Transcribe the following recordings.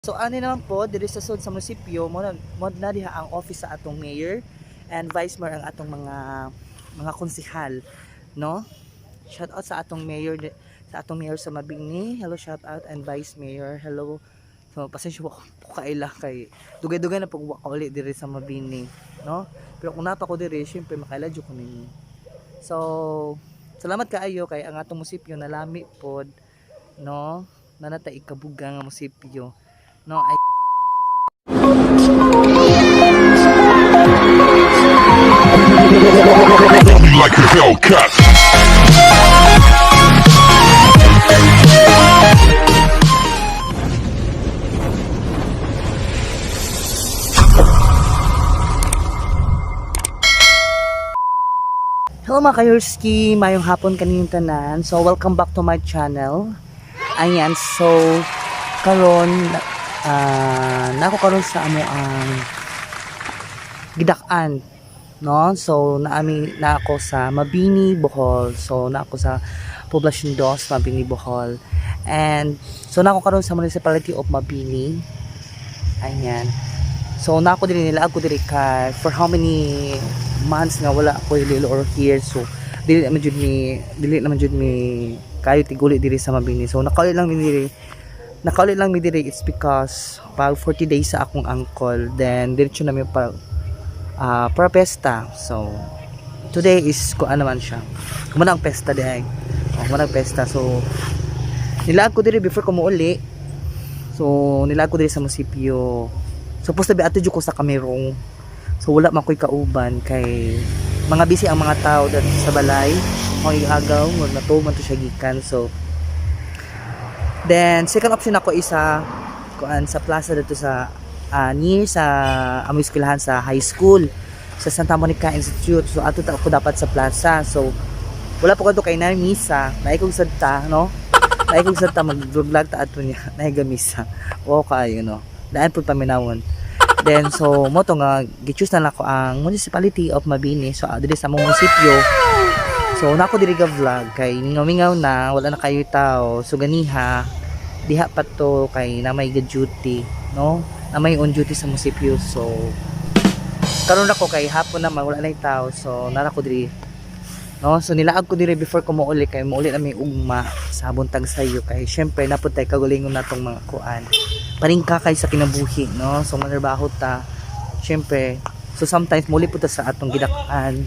So ani naman po diri sa sud sa munisipyo mo na diha ang office sa atong mayor and vice mayor ang atong mga konsehal, no? Shout out sa atong mayor sa atong mayor sa Mabini. Hello, shout out, and vice mayor. Hello. So pasensya po kaila kay dugay-dugay na pag wa ka uli diri sa Mabini, no? Pero kung napa ko diri, syempre makailadyo ko ninyo. So salamat kaayo kay ang atong munisipyo nalami pod, no? Nanata ikabuga nga munisipyo. No, I like a Hellcat. Hello mga kayurski, mayong hapon kaninyong tanan. So welcome back to my channel. Ayan, so karon nako karon sa amo ang gidak-an, no? So na ako sa Mabini, Bohol. So na ako sa Poblacion 2, Mabini, Bohol. And so na ako karon sa Municipality of Mabini. Ayan. So na ako diri nila ako diri kay for how many months nga wala ako lilo or here. So dili naman jud mi kayo tiguli diri sa Mabini. So nakaulit lang mi diri it's because pag 40 days sa akong uncle, then diretso na mi para pesta. So today is ko naman siya kumana ang pesta di ay kumana ang pesta. So nilaag ko diri before ko muuli. So nilaag ko diri sa munisipyo. Supposed to be ato jud ko sa kamerong. So wala man ko'y kauban kay mga busy ang mga tao dito sa balay. Mga agaw, wala na to man to siya gikan. So then second option ako isa kuan sa plaza dito sa near sa amoy eskwelahan sa high school sa Santa Monica Institute. So ato ta ako dapat sa plaza. So wala po kadto kay na misa. Naikog sadta, no? Naikog sadta mag-vlog ta ato niya. Naiga misa. Wow kaayo, no? Daan po paminawon. Then so mo to nga gi-choose na nako ang Municipality of Mabini. So diri sa among munisipyo. So nako diri ga vlog kay mingaw-mingaw na wala na kayo tao. So ganiha diha pa to kay na may duty, no? Na may on duty sa munisipyo. So karon ako kay hapon naman wala na tao. So nara ko diri, no? So nilaag ko diri before ko mouli kay mouli na may ugma sa buntag sayo kay syempre napud tay kagalingon natong mga kuan paringka kay sa kinabuhi, no? So manarbaho ta syempre. So sometimes muli po ta sa atong gidak-an,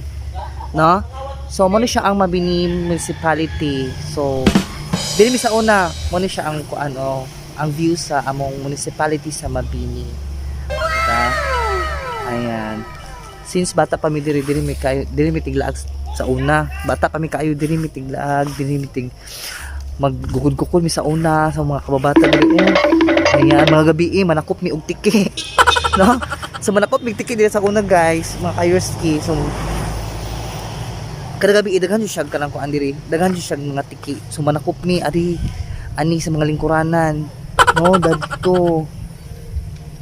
no? So mo ni siya ang Mabini Municipality. So dili mi sa una mo ni siya ang kuano ang view sa among municipality sa Mabini, diba? Ayan, since bata pa mi diri mi tiglaag sa una. Bata pa mi kaayo diri mi tiglaag, diri mi maggugud-gukod mi sa una sa mga kababata diri. Ayan, mga gabi manakop mi og tiki. No? So manakop mi tiki diri sa una, guys, mga kayurski. So kada gabi daghan siya kanang kuan diri. Daghan siya mga tiki. So manakop mi ani sa mga lingkuranan. No, dadto.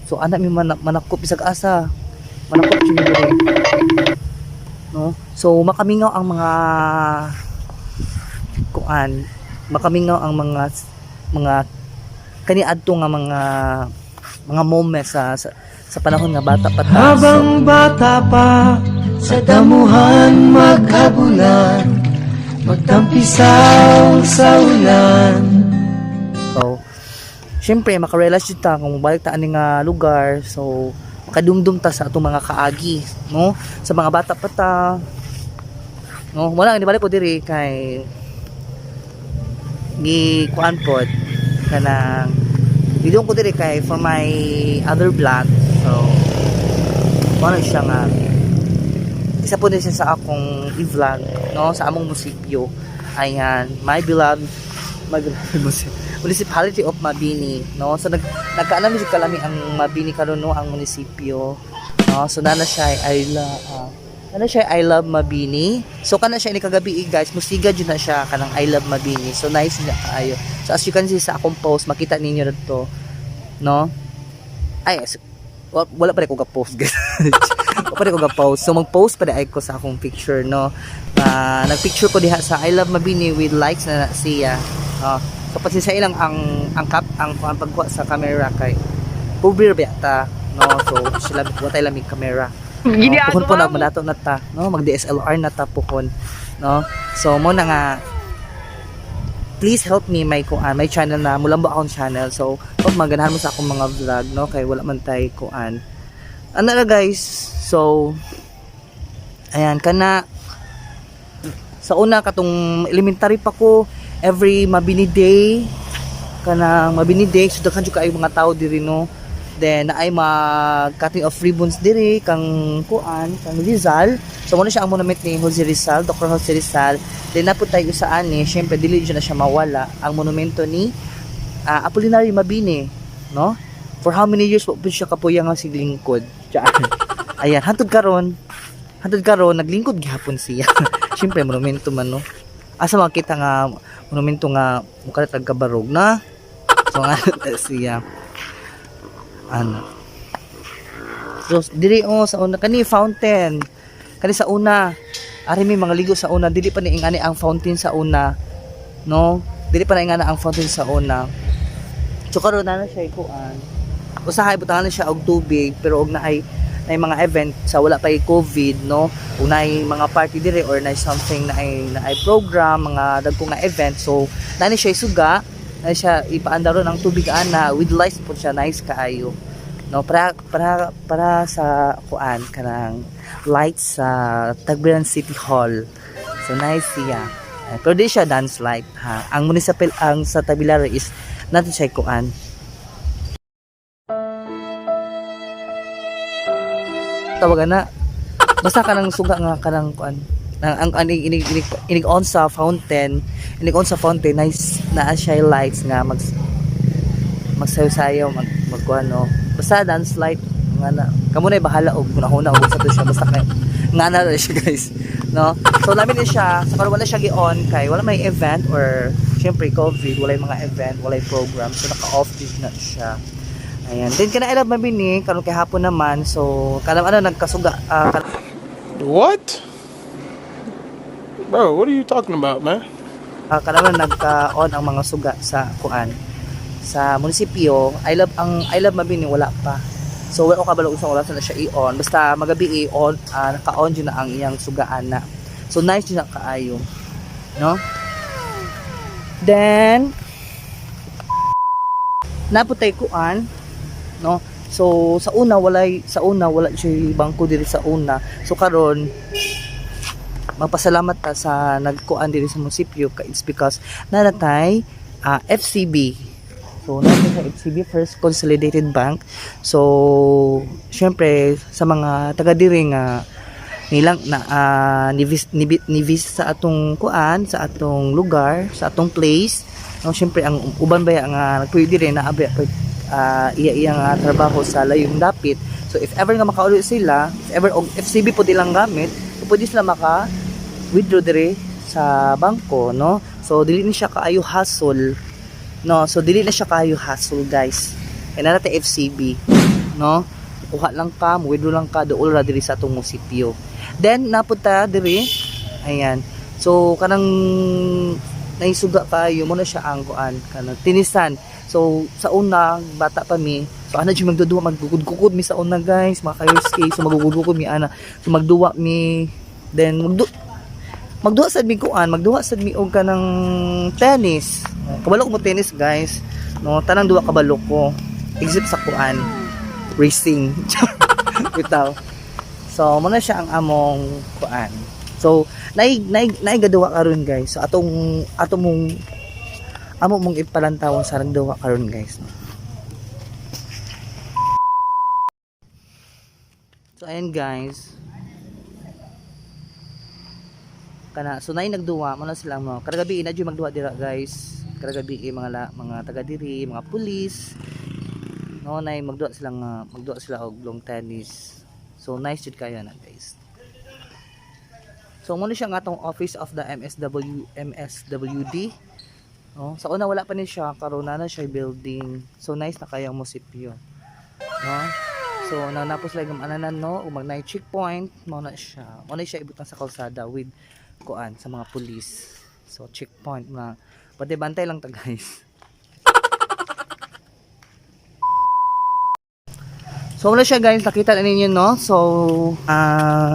So anak mi manakop bisag asa. Manakop siya diri. No? So makamingaw ang mga kuan, makamingaw ang mga kaniadto nga mga moments sa panahon nga bata pa ta. Habang bata pa sa damuhan maghabulan, magtampisaw sa ulan. So syempre makarealize jud ta kung balik ta ani nga lugar. So makadumdum ta sa atong mga kaagi, no? Sa mga bata pa ta, no? Wala ni balik ko diri kay gi kuan pod kanang video ko diri kay for my other vlog. So wala siya nga isa po din siya sa akong i-vlog, no? Sa among munisipyo. Ayan, my beloved Municipality of Mabini, no? So nagkaalam jud kalami ang Mabini karon, no, ang munisipyo, no? So nana siya I love Mabini. So kana siya ni kagabi, guys, musiga jud na siya kanang I love Mabini. So nice na kaayo. So as you can see sa akong post, makita ninyo dito, no? Ay, wala pa rin ko ga-post, guys. Wala pa rin ko ga-post. So mag-post pa rin ko sa akong picture, no? Nag-picture ko diha sa I love Mabini with likes na siya. So pasisay lang ang pagkuha sa camera kay Pubir beta, no? So sila watay lamig camera. Puhon po nagmanato na ta, no? Mag DSLR na ta puhon, no? So mo na nga please help me my my channel na Mulambo akong channel. So pag maganahan mo sa akong mga vlog, no? Kay wala man tay kuan. Ano na guys? So ayan kana sa una katong elementary pa ko every Mabini Day kanang Mabini Day so daghan jud kaayo mga tao diri no. Then naay mag cutting of ribbons diri kang kuan kang Rizal. So mo na siya ang monument ni Jose Rizal, Dr. Jose Rizal. Then napud tayo sa ani, syempre dili na siya mawala ang monumento ni Apolinario Mabini, no? For how many years po siya kapuyang ang siglingkod. Ayan, hantod karon naglingkod gihapon siya. Syempre monumento man no. Asa makita nga monumento nga mukha tagkabarog na. So nga siya ano. So diri sa una kani fountain. Kani sa una ari may mga ligo sa una dili pa ni ingani ang fountain sa una. No? Dili pa na ingani ang fountain sa una. So karon na siya kuan. Usahay butahan na siya og tubig pero og naay mga event sa wala pa COVID no. Ug naay mga party dire or naay something naay program mga dagko nga event so nani siya suga na siya ipaandaron ang tubig ana with lights po siya nice kaayo no para sa kuan kanang lights sa Tagbiran City Hall so nice siya pero di siya dance light ha ang municipal ang sa Tagbilaran is natin siya kuan tawagan na basta kanang suga nga kanang kuan ang inig on sa fountain nice na siya lights nga magsayo-sayo magkuan no basta dance light nga na kamo na bahala og hunahuna og sa to siya basta kay nga na siya guys no so lamin ni siya sa karon wala siya gi-on kay wala may event or syempre COVID wala mga event wala program so naka-off din na siya ayan then kana ilab Mabini karon kay hapon naman so kanang nagkasuga What? Bro, what are you talking about, man? Kanaman nagka-on ang mga suga sa kuan sa munisipyo. I love Mabini wala pa. So wala ko kabalo usang oras na siya i-on. Basta magabi i-on naka-on jud na ang iyang sugaan na. So nice jud na kaayo. No? Then naputay kuan, no? So sa una wala siya bangko diri sa una. So karon magpasalamat ta sa nagkuan diri sa munisipyo it's because nanatay FCB. So nanatay sa FCB First Consolidated Bank. So syempre sa mga taga diri nga nilang na nivis sa atong kuan sa atong lugar, sa atong place. No syempre ang uban baya nga nagpuyo diri na abi iya nga trabaho sa layong dapit. So if ever nga makauli sila, if ever og FCB po dilang gamit, pwede sila maka withdraw dire sa bangko no so dili ni siya kaayo hassle no so dili na siya kaayo hassle guys kay na natin FCB no kuha lang ka withdraw lang ka dool ra diri sa atong munisipyo then napunta dire ayan so kanang naisuga kayo mo na siya ang kuan kanang tinisan so sa una bata pa mi so ana jud magduduwa maggugud-gugud mi sa una guys mga kayo so magugud-gugud mi ana so magduwa mi then magduwa sad mi kuan magduwa sad mi og kanang tennis kabalo ko mo tennis guys no tanang duwa kabalo ko except sa kuan racing bitaw so mo na siya ang among kuan so nay gaduwa karon guys so atong amo mong ipalantawon sa nagduwa karon guys no? So ayan guys kana so nay nagduwa mo na sila mo kada gabi na jud magduwa dira guys kada gabi mga taga diri mga pulis no nay magduwa sila og long tennis so nice jud kayo na guys so mo na siya nga atong office of the MSWD no sa una wala pa ni siya karon na siya building so nice na kayang munisipyo no so nanapos lang ang ananan no ug mag night checkpoint mo na siya ibutang sa kalsada with kuan sa mga pulis so checkpoint na pati bantay lang ta guys So wala siya guys, nakita na ninyo no. So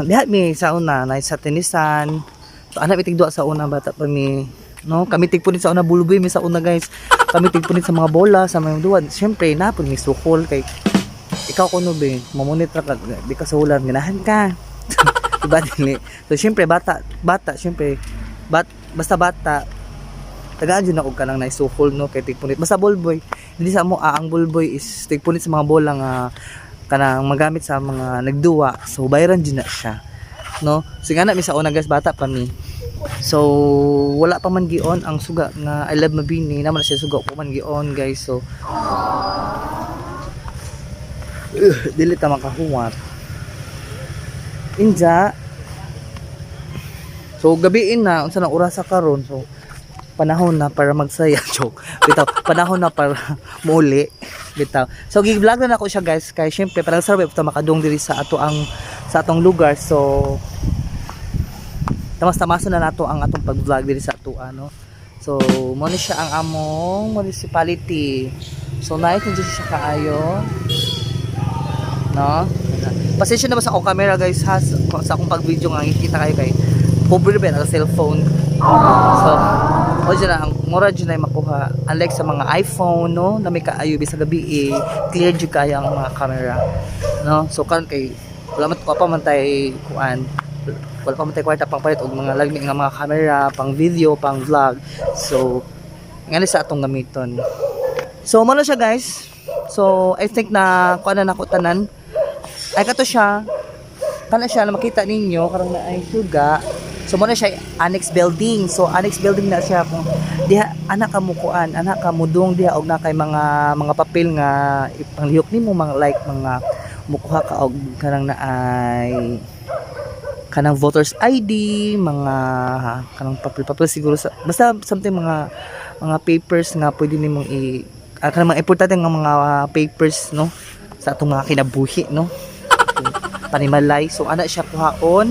diha mi sa una na sa tenisan. So anak mi tigduwa sa una bata pa mi no. Kami tigpunit sa una bulboy mi sa una guys. Kami tigpunit sa mga bola sa mga duwan. Syempre napon mi sukol kay ikaw kuno be, mamunit ra ka di ka sa ulan ganahan ka. Diba dili. So syempre bata syempre basta bata tagaan jud na og kanang naisukol no kay tigpunit basta bulboy. Dili sa mo ang bulboy is tigpunit sa mga bola nga kanang magamit sa mga nagduwa. So bayran jud na siya. No? So nga na mi sa una guys bata pa mi. So wala pa man gion ang suga nga I love Mabini naman siya suga ko man gion guys. So dili ta makahuwat. Inja. So gabiin na unsa nang oras sa karon. So panahon na para magsaya joke. Bitaw, panahon na para muli. Bitaw. So gi-vlog na ako siya guys kay syempre para sarap ito makadung diri sa atong lugar. So tamas-tamaso na nato ang atong pag-vlog diri sa ato ano. So mo ni siya ang among municipality. So nice na siya kaayo. No? Pasensya na ba sa akong camera guys ha sa akong pag-video nga nakikita kayo kay pobre ba ang cellphone. So o dyan na, ang mura dyan na makuha. Unlike sa mga iPhone, no, na may kaayo sa gabi, clear dyan kaya ang mga camera. No? So, kan kay, wala pa man tayo, wala pa man tayo kwarta pang palit, o mga lagmi ng mga camera, pang video, pang vlog. So, nga sa atong gamiton. So, muna siya guys. So, I think na, kuha na nako tanan. Ay, kato siya. Kana siya na makita ninyo, karang na ay suga. So muna siya annex building. So annex building na siya kung diha anak ka mo kuan, anak ka mo dong diha og na kay mga papel nga ipanglihok nimo mga like mga mukuha ka og kanang naay kanang voters ID, mga kanang papel siguro sa basta something mga papers nga pwede nimong kanang mga importante nga mga papers no sa atong mga kinabuhi no. Panimalay. So ana siya kuhaon,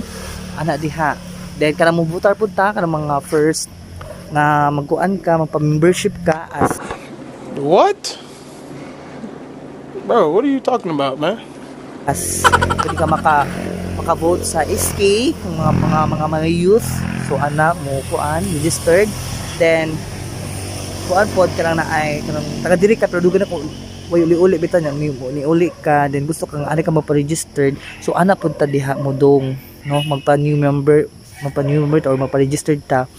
ana diha. Then kanang mo voter punta kanang mga first na magkuan ka, magpa-membership ka as What? Bro, what are you talking about, man? pwede ka maka-vote sa SK kung mga youth. So ana mo kuan registered. Then kuan pod kanang naay kanang taga diri ka pero dugan ako way uli bitan ni uli ka then gusto kang ani ka magpa-registered. So ana pod ta diha mo dong no magpa-new member or magpa-registered ta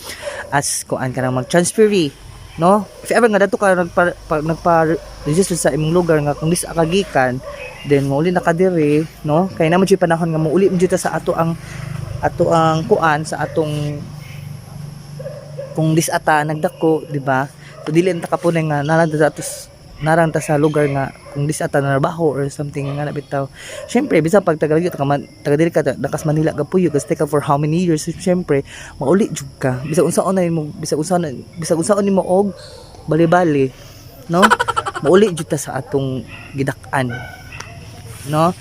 as kuan ka nang mag-transferee no if ever nga dato ka nagpa-register sa imong lugar nga kung dis akagikan then mauli na ka diri no kay na mo jud panahon nga mauli mo jud ta sa ato ang kuan sa atong kung dis ata nagdako di ba so dili ta kapunay nga naranta sa lugar nga kung dis ata na trabaho or something nga nabitaw. Syempre bisan pag taga diri ka nakas Manila gapuyo kasi ka for how many years syempre mauli jud ka bisan unsaon na mo bisan unsaon nimo og bali-bali no mauli jud ta sa atong gidak-an no.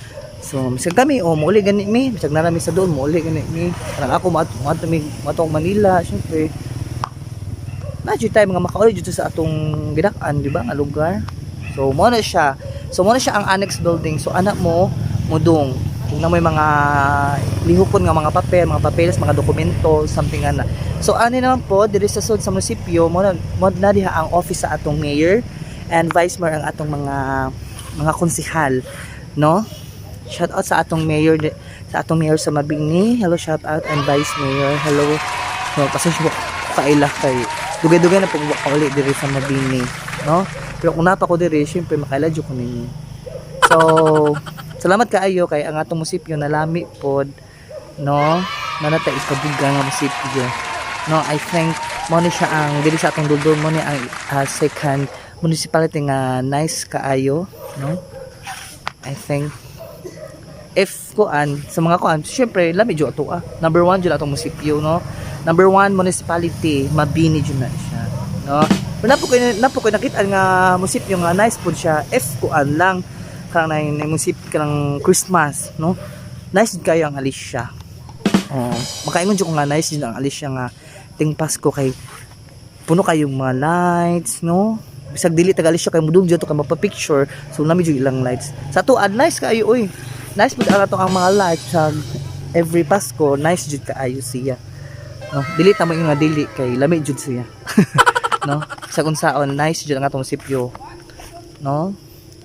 So misag kami mauli gani mi bisag narami sa doon mauli gani mi parang ako matong Manila syempre na jud tayo mga makauli jud sa atong gidak-an di ba nga lugar. So mo na siya ang annex building. So anak mo mudong kung na may mga lihupon nga mga papeles, mga dokumento, something ana. So ani naman po diri sa sud sa munisipyo mo na diha ang office sa atong mayor and vice mayor ang atong mga konsehal, no? Shout out sa atong mayor sa Mabini. Hello, shout out and vice mayor. Hello. So pasensya po kaila kay dugay-dugay na pag uli diri sa Mabini, no? Pero kung napa ko diri, syempre makailadyo ko ninyo. So, salamat kaayo kay ang atong munisipyo nalami pod, no? Nanata ikadugang nga munisipyo. No, I think mo ni siya ang diri sa atong dudol mo ni ang second municipality nga nice kaayo, no? I think if kuan sa mga kuan, syempre lami jud ato Number 1 jud atong munisipyo, no? Number 1 municipality, Mabini jud na siya, no? Pero napo ko nakita nga munisipyo nga nice pud siya. If kuan lang kanang na munisipyo kanang Christmas, no? Nice jud kayo ang Alicia. Makaingon jud ko nga nice jud ang Alicia nga ting Pasko kay puno kayong mga lights, no? bisag dili tagali siya kay mudug jud to ka mapa-picture. So nami jud ilang lights. Sa to nice kaayo oy. Nice pud ara to ang mga lights sa every Pasko, nice jud kaayo siya. No, dili ta mo nga dili kay lami jud siya. No? Sa unsaon nice jud ang atong munisipyo. No?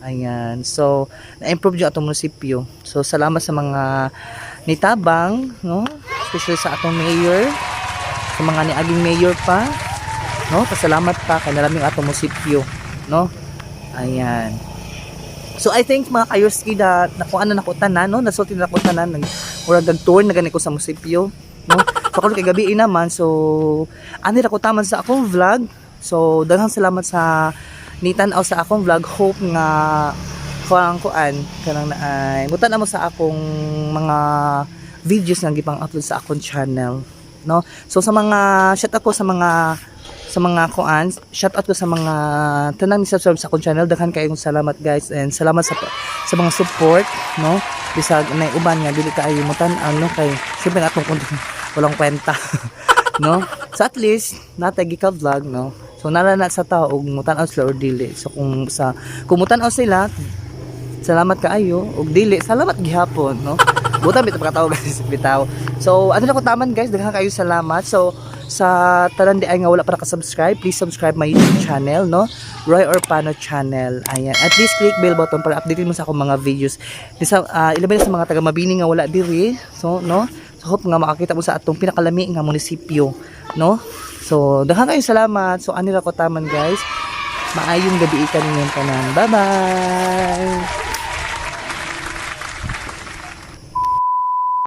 Ayan. So, na-improve jud atong munisipyo. So, salamat sa mga nitabang, no? Especially sa atong mayor, sa mga niaging mayor pa, no? Pasalamat pa kay nalaming atong munisipyo, no? Ayan. So, I think mga kayoski na kuan na tanan, no? Nasulti na ko tanan, murag nag-tour na gani ko sa munisipyo, no? So, kung kay gabi naman, so, ani ra ko taman sa akong vlog. So, daghang salamat sa nitan-aw sa akong vlog. Hope nga kuan kanang naay mutan mo sa akong mga videos nga gipang-upload sa akong channel, no? So sa mga shout out ko sa mga kuan, shout out ko sa mga tanang subscribe sa akong channel. Daghan kayong salamat guys, and salamat sa mga support, no? Bisag nay uban nga dili kaayo mutan-aw, no? Kay syempre atong walang kwenta. No? So at least natay gika-vlog, no? So nalana sa tao og mutan-aw sila or dili. So kung mutan-aw sila, salamat kaayo, og dili salamat gihapon, no? Buta bitaw ka tao guys, bitaw. So ano na ko taman guys, daghan kayo salamat. So sa tanan di ay nga wala para ka-subscribe, please subscribe my YouTube channel, no? Roy Orpano channel. Ayan. At least click bell button para update mo sa akong mga videos. Ilabi na sa mga taga Mabini nga wala diri. So no? So hope nga makakita mo sa atong pinakalami nga munisipyo, no? So daghan kayo salamat. So anira ko taman guys. Maayong gabi ikan ninyo tanan. Bye-bye.